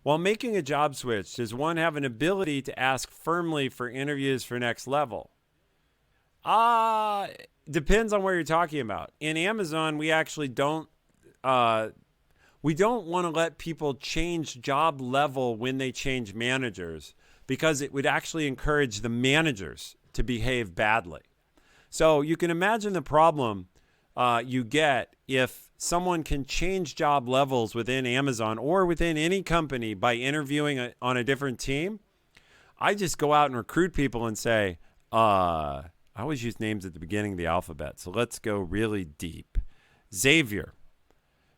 While making a job switch, does one have an ability to ask firmly for interviews for next level? Depends on where you're talking about. In Amazon, we actually don't want to let people change job level when they change managers. because it would actually encourage the managers to behave badly. So you can imagine the problem you get if someone can change job levels within Amazon or within any company by interviewing on a different team. I just go out and recruit people and say, I always use names at the beginning of the alphabet. So let's go really deep. Xavier.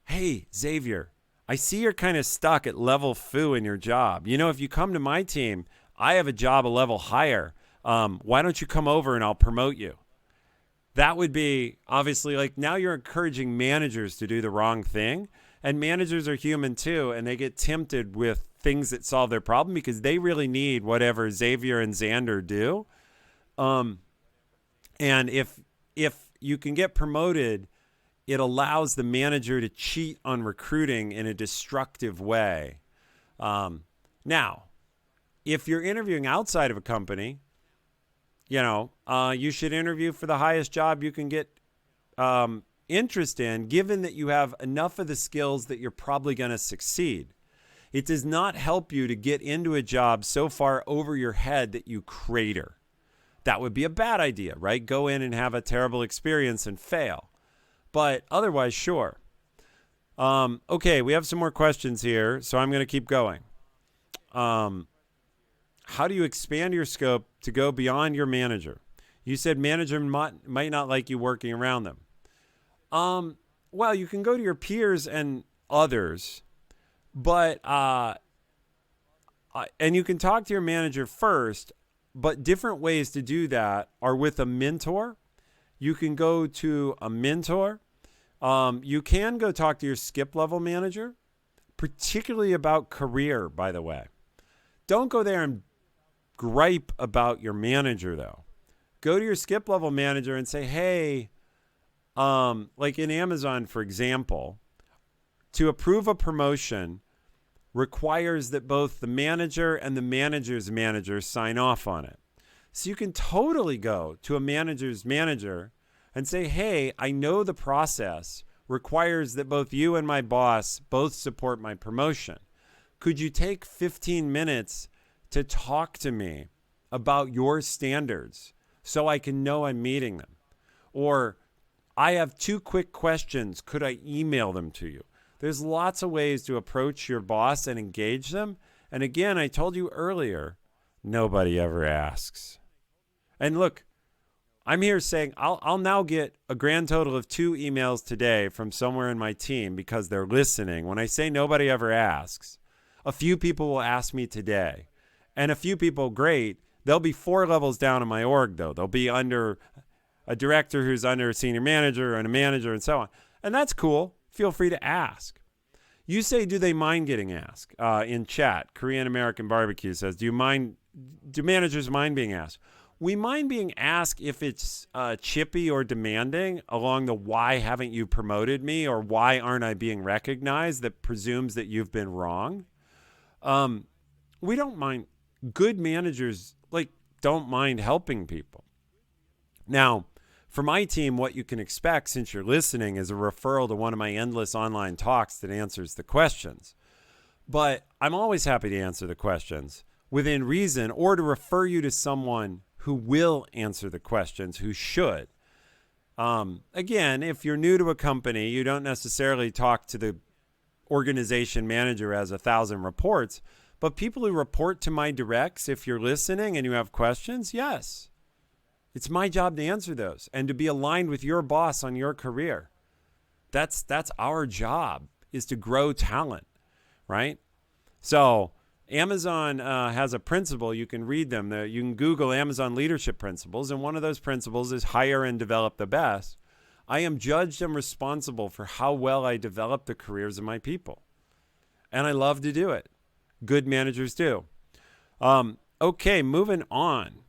Hey, Xavier, I see you're kind of stuck at level foo in your job. You know, if you come to my team, I have a job a level higher. Why don't you come over and I'll promote you? That would be obviously like now you're encouraging managers to do the wrong thing. And managers are human too. And they get tempted with things that solve their problem because they really need whatever Xavier and Xander do. And if you can get promoted, it allows the manager to cheat on recruiting in a destructive way. Now, if you're interviewing outside of a company, you should interview for the highest job you can get interest in, given that you have enough of the skills that you're probably going to succeed. It does not help you to get into a job so far over your head that you crater. That would be a bad idea, right? Go in and have a terrible experience and fail. But otherwise, sure. Okay, we have some more questions here, so I'm going to keep going. How do you expand your scope to go beyond your manager? You said manager might not like you working around them. Well, you can go to your peers and others, but and you can talk to your manager first, but different ways to do that are with a mentor. You can go to a mentor. You can go talk to your skip level manager, particularly about career, by the way. Don't go there and gripe about your manager, though. Go to your skip level manager and say, hey, like in Amazon, for example, to approve a promotion requires that both the manager and the manager's manager sign off on it. So you can totally go to a manager's manager and say, hey, I know the process requires that both you and my boss both support my promotion. Could you take 15 minutes to talk to me about your standards so I can know I'm meeting them? Or I have 2 quick questions. Could I email them to you? There's lots of ways to approach your boss and engage them. And again, I told you earlier, nobody ever asks. And look, I'm here saying I'll now get a grand total of 2 emails today from somewhere in my team because they're listening. When I say nobody ever asks, a few people will ask me today. And a few people, great. They'll be 4 levels down in my org, though. They'll be under a director who's under a senior manager and a manager and so on. And that's cool. Feel free to ask. You say, do they mind getting asked? In chat, Korean American Barbecue says, do managers mind being asked? We mind being asked if it's chippy or demanding along the why haven't you promoted me or why aren't I being recognized that presumes that you've been wrong. We don't mind. Good managers don't mind helping people. Now, for my team, what you can expect since you're listening is a referral to one of my endless online talks that answers the questions. But I'm always happy to answer the questions within reason or to refer you to someone who will answer the questions, who should. Again, if you're new to a company, you don't necessarily talk to the organization manager as 1,000 reports, but people who report to my directs, if you're listening and you have questions, yes. It's my job to answer those and to be aligned with your boss on your career. That's our job, is to grow talent, right? So Amazon has a principle. You can read them. You can Google Amazon leadership principles, and one of those principles is hire and develop the best. I am judged and responsible for how well I develop the careers of my people, and I love to do it. Good managers do. Okay, moving on.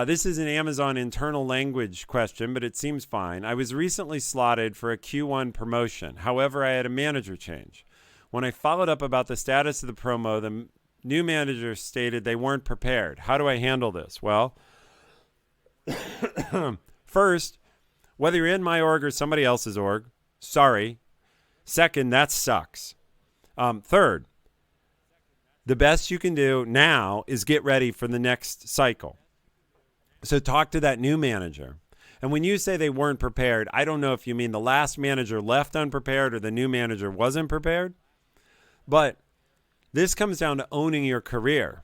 This is an Amazon internal language question, but it seems fine. I was recently slotted for a Q1 promotion. However, I had a manager change. When I followed up about the status of the promo, the new manager stated they weren't prepared. How do I handle this? Well, first, whether you're in my org or somebody else's org, sorry. Second, that sucks. Third, The best you can do now is get ready for the next cycle. So talk to that new manager. And when you say they weren't prepared, I don't know if you mean the last manager left unprepared or the new manager wasn't prepared. But this comes down to owning your career.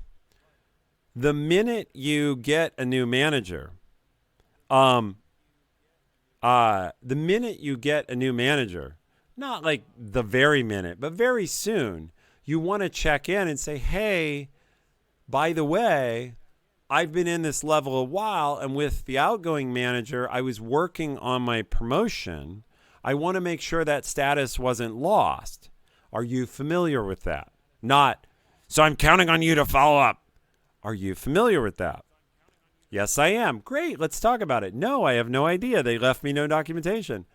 The minute you get a new manager, not like the very minute, but very soon, you want to check in and say, hey, by the way, I've been in this level a while, and with the outgoing manager, I was working on my promotion. I want to make sure that status wasn't lost. Are you familiar with that? Not, so I'm counting on you to follow up. Are you familiar with that? Yes, I am. Great, let's talk about it. No, I have no idea. They left me no documentation.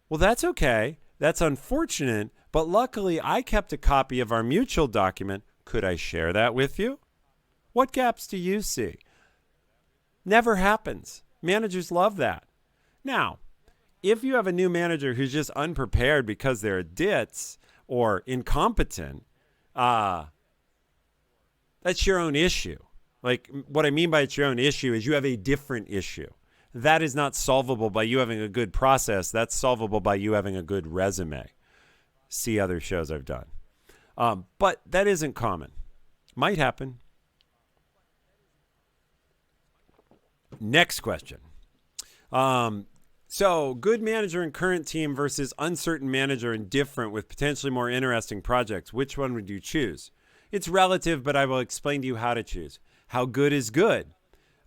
Well, that's okay. That's unfortunate, but luckily I kept a copy of our mutual document. Could I share that with you? What gaps do you see? Never happens. Managers love that. Now, if you have a new manager who's just unprepared because they're a ditz or incompetent, that's your own issue. Like, what I mean by it's your own issue is you have a different issue. That is not solvable by you having a good process. That's solvable by you having a good resume. See other shows I've done. But that isn't common. Might happen. Next question. So good manager and current team versus uncertain manager and different with potentially more interesting projects. Which one would you choose? It's relative, but I will explain to you how to choose. How good is good?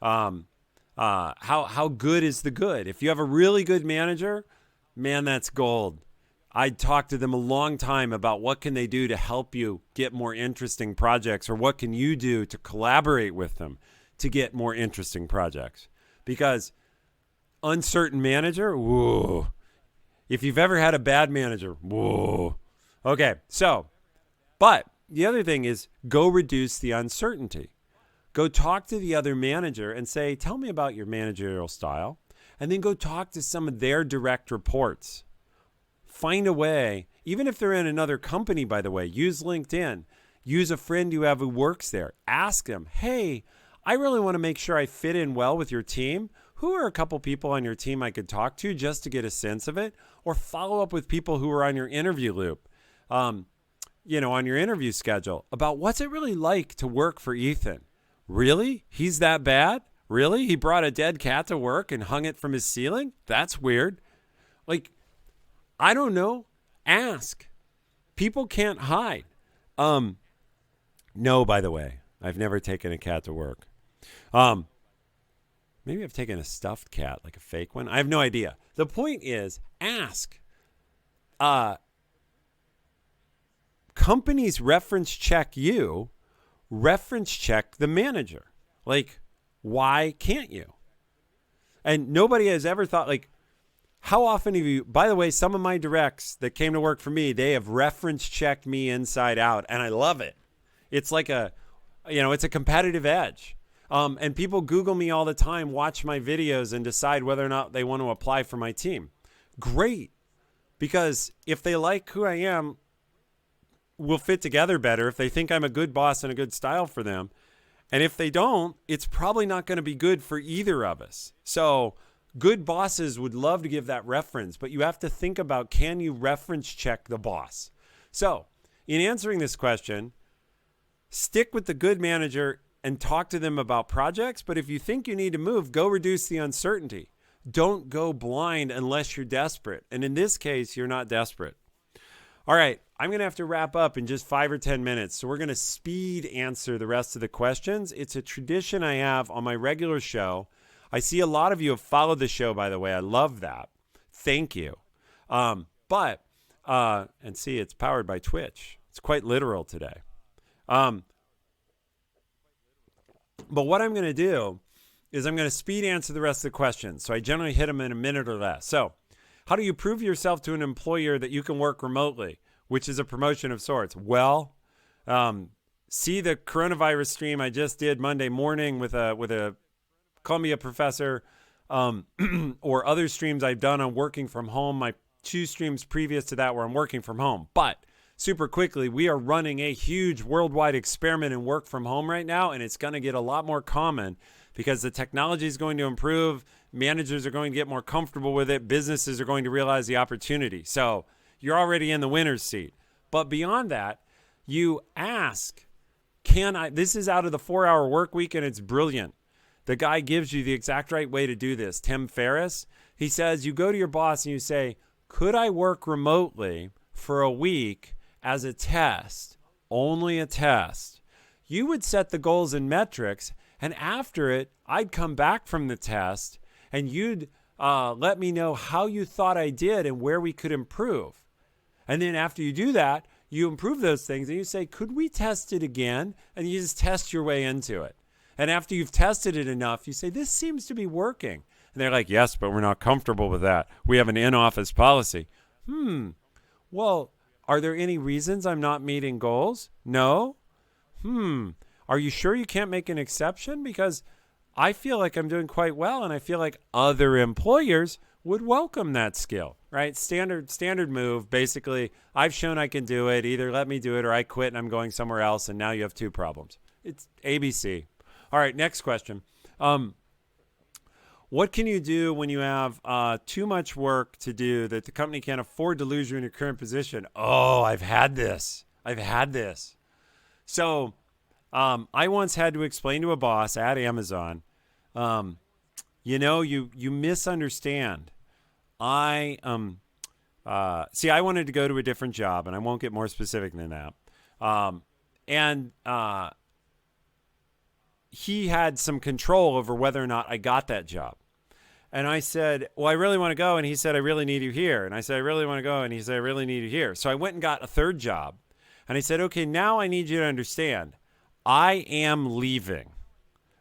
How good is the good? If you have a really good manager, man, that's gold. I'd talk to them a long time about what can they do to help you get more interesting projects, or what can you do to collaborate with them to get more interesting projects. Because uncertain manager, whoa. If you've ever had a bad manager, whoa. Okay, so, but the other thing is go reduce the uncertainty. Go talk to the other manager and say, tell me about your managerial style. And then go talk to some of their direct reports. Find a way, even if they're in another company, by the way, use LinkedIn. Use a friend you have who works there. Ask them, hey, I really want to make sure I fit in well with your team. Who are a couple people on your team I could talk to just to get a sense of it? Or follow up with people who are on your interview loop, on your interview schedule about what's it really like to work for Ethan. Really? He's that bad? Really? He brought a dead cat to work and hung it from his ceiling? That's weird. Like, I don't know. Ask. People can't hide. No, by the way, I've never taken a cat to work. Maybe I've taken a stuffed cat, like a fake one. I have no idea. The point is, ask. Companies reference check you. Reference check the manager. Like, why can't you? And nobody has ever thought, like, how often have you, by the way, some of my directs that came to work for me, they have reference checked me inside out, and I love it. It's like it's a competitive edge. And people Google me all the time, watch my videos, and decide whether or not they want to apply for my team. Great. Because if they like who I am, we'll fit together better if they think I'm a good boss and a good style for them. And if they don't, it's probably not going to be good for either of us. So good bosses would love to give that reference, but you have to think about, can you reference check the boss? So in answering this question, stick with the good manager and talk to them about projects. But if you think you need to move, go reduce the uncertainty. Don't go blind unless you're desperate. And in this case, you're not desperate. All right, I'm going to have to wrap up in just 5 or 10 minutes. So we're going to speed answer the rest of the questions. It's a tradition I have on my regular show. I see a lot of you have followed the show, by the way. I love that. Thank you. And see, it's powered by Twitch. It's quite literal today. But what I'm going to do is I'm going to speed answer the rest of the questions. So I generally hit them in a minute or less. So how do you prove yourself to an employer that you can work remotely, which is a promotion of sorts? Well, see the coronavirus stream I just did Monday morning with a Columbia professor, or other streams I've done on working from home. My 2 streams previous to that where I'm working from home. But super quickly, we are running a huge worldwide experiment in work from home right now, and it's going to get a lot more common because the technology is going to improve. Managers are going to get more comfortable with it. Businesses are going to realize the opportunity. So you're already in the winner's seat. But beyond that, you ask, this is out of the 4-hour work week, and it's brilliant. The guy gives you the exact right way to do this. Tim Ferriss, he says, you go to your boss and you say, could I work remotely for a week as a test, only a test? You would set the goals and metrics, and after it, I'd come back from the test, and you'd let me know how you thought I did and where we could improve. And then after you do that, you improve those things, and you say, could we test it again? And you just test your way into it. And after you've tested it enough, you say, this seems to be working. And they're like, yes, but we're not comfortable with that. We have an in-office policy. Well, are there any reasons I'm not meeting goals? No. Are you sure you can't make an exception? Because I feel like I'm doing quite well, and I feel like other employers would welcome that skill, right? Standard move. Basically, I've shown I can do it. Either let me do it or I quit and I'm going somewhere else, and now you have two problems. It's ABC. All right, next question. What can you do when you have too much work to do that the company can't afford to lose you in your current position? Oh, I've had this. So I once had to explain to a boss at Amazon, you misunderstand. I wanted to go to a different job, and I won't get more specific than that. He had some control over whether or not I got that job. And I said, well, I really want to go. And he said, I really need you here. And I said, I really want to go. And he said, I really need you here. So I went and got a third job. And I said, okay, now I need you to understand, I am leaving.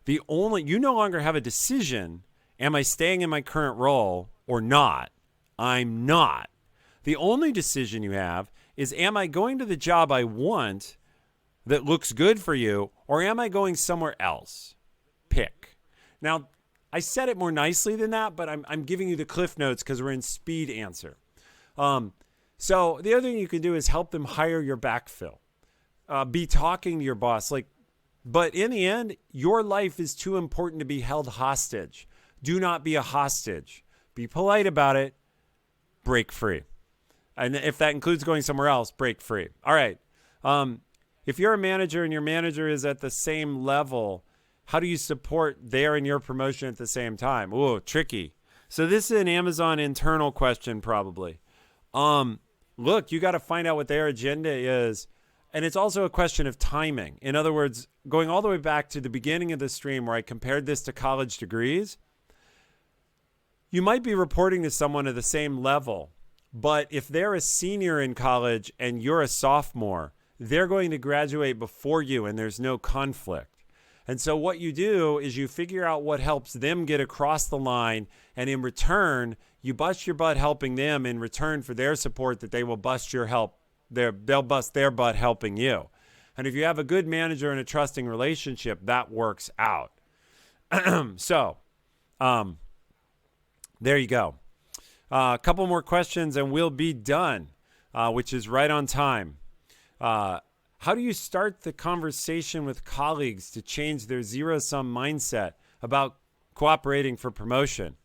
You no longer have a decision. Am I staying in my current role or not? I'm not. The only decision you have is, am I going to the job I want that looks good for you, or am I going somewhere else? Pick. Now, I said it more nicely than that, but I'm giving you the cliff notes because we're in speed answer. So the other thing you can do is help them hire your backfill. Be talking to your boss. But in the end, your life is too important to be held hostage. Do not be a hostage. Be polite about it. Break free. And if that includes going somewhere else, break free. All right. If you're a manager and your manager is at the same level, how do you support their and your promotion at the same time? Ooh, tricky. So this is an Amazon internal question probably. Look, you got to find out what their agenda is. And it's also a question of timing. In other words, going all the way back to the beginning of the stream where I compared this to college degrees, you might be reporting to someone at the same level. But if they're a senior in college and you're a sophomore, they're going to graduate before you and there's no conflict. And so what you do is you figure out what helps them get across the line, and in return, you bust your butt helping them in return for their support that they will bust your help. They'll bust their butt helping you. And if you have a good manager and a trusting relationship, that works out. So, there you go. A couple more questions and we'll be done, which is right on time. How do you start the conversation with colleagues to change their zero-sum mindset about cooperating for promotion?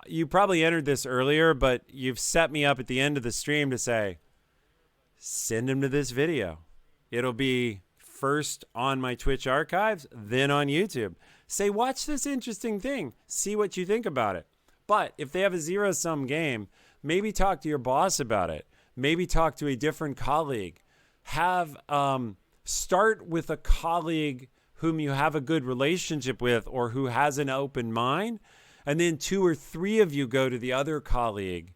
You probably entered this earlier, but you've set me up at the end of the stream to say, send them to this video. It'll be first on my Twitch archives, then on YouTube. Say, watch this interesting thing. See what you think about it. But if they have a zero-sum game, maybe talk to your boss about it. Maybe talk to a different colleague. Start with a colleague whom you have a good relationship with or who has an open mind. And then 2 or 3 of you go to the other colleague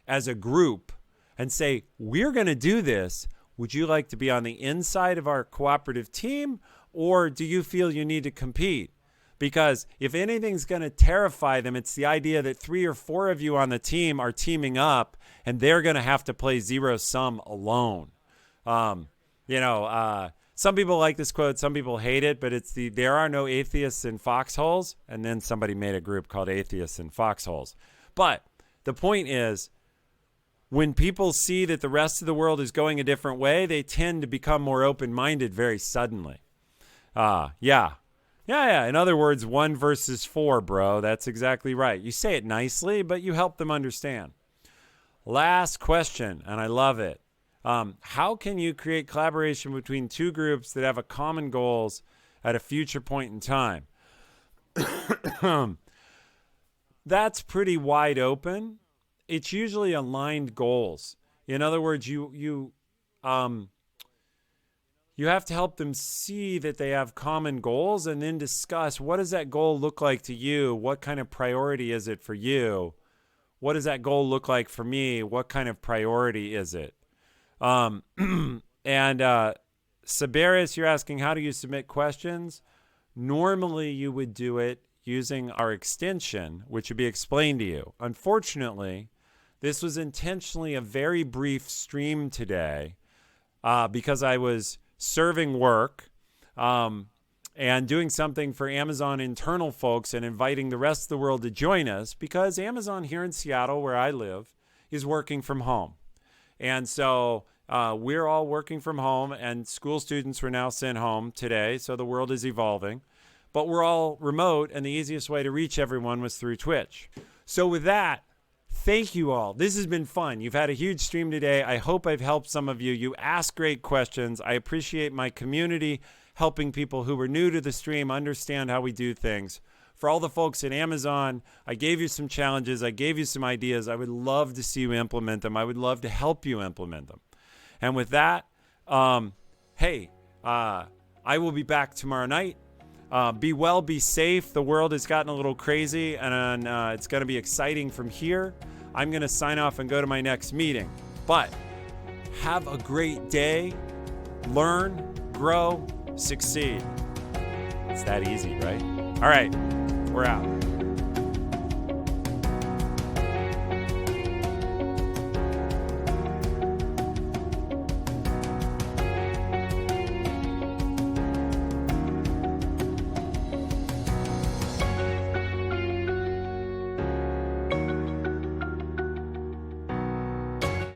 as a group and say, we're going to do this. Would you like to be on the inside of our cooperative team, or do you feel you need to compete? Because if anything's going to terrify them, it's the idea that 3 or 4 of you on the team are teaming up and they're going to have to play zero sum alone. Some people like this quote, some people hate it, but it's there are no atheists in foxholes. And then somebody made a group called Atheists in Foxholes. But the point is, when people see that the rest of the world is going a different way, they tend to become more open-minded very suddenly. Yeah. In other words, 1 versus 4, bro. That's exactly right. You say it nicely, but you help them understand. Last question, and I love it. How can you create collaboration between two groups that have a common goals at a future point in time? That's pretty wide open. It's usually aligned goals. In other words, you have to help them see that they have common goals and then discuss, what does that goal look like to you? What kind of priority is it for you? What does that goal look like for me? What kind of priority is it? And Sabaris, you're asking, how do you submit questions? Normally, you would do it using our extension, which would be explained to you. Unfortunately, this was intentionally a very brief stream today because I was serving work and doing something for Amazon internal folks and inviting the rest of the world to join us, because Amazon here in Seattle, where I live, is working from home. And so we're all working from home, and school students were now sent home today. So the world is evolving, but we're all remote, and the easiest way to reach everyone was through Twitch. So with that, thank you all. This has been fun. You've had a huge stream today. I hope I've helped some of you. You ask great questions. I appreciate my community helping people who were new to the stream understand how we do things. For all the folks at Amazon, I gave you some challenges. I gave you some ideas. I would love to see you implement them. I would love to help you implement them. And with that, I will be back tomorrow night. Be well, be safe. The world has gotten a little crazy, and it's going to be exciting from here. I'm going to sign off and go to my next meeting. But have a great day. Learn, grow, succeed. It's that easy, right? All right, we're out.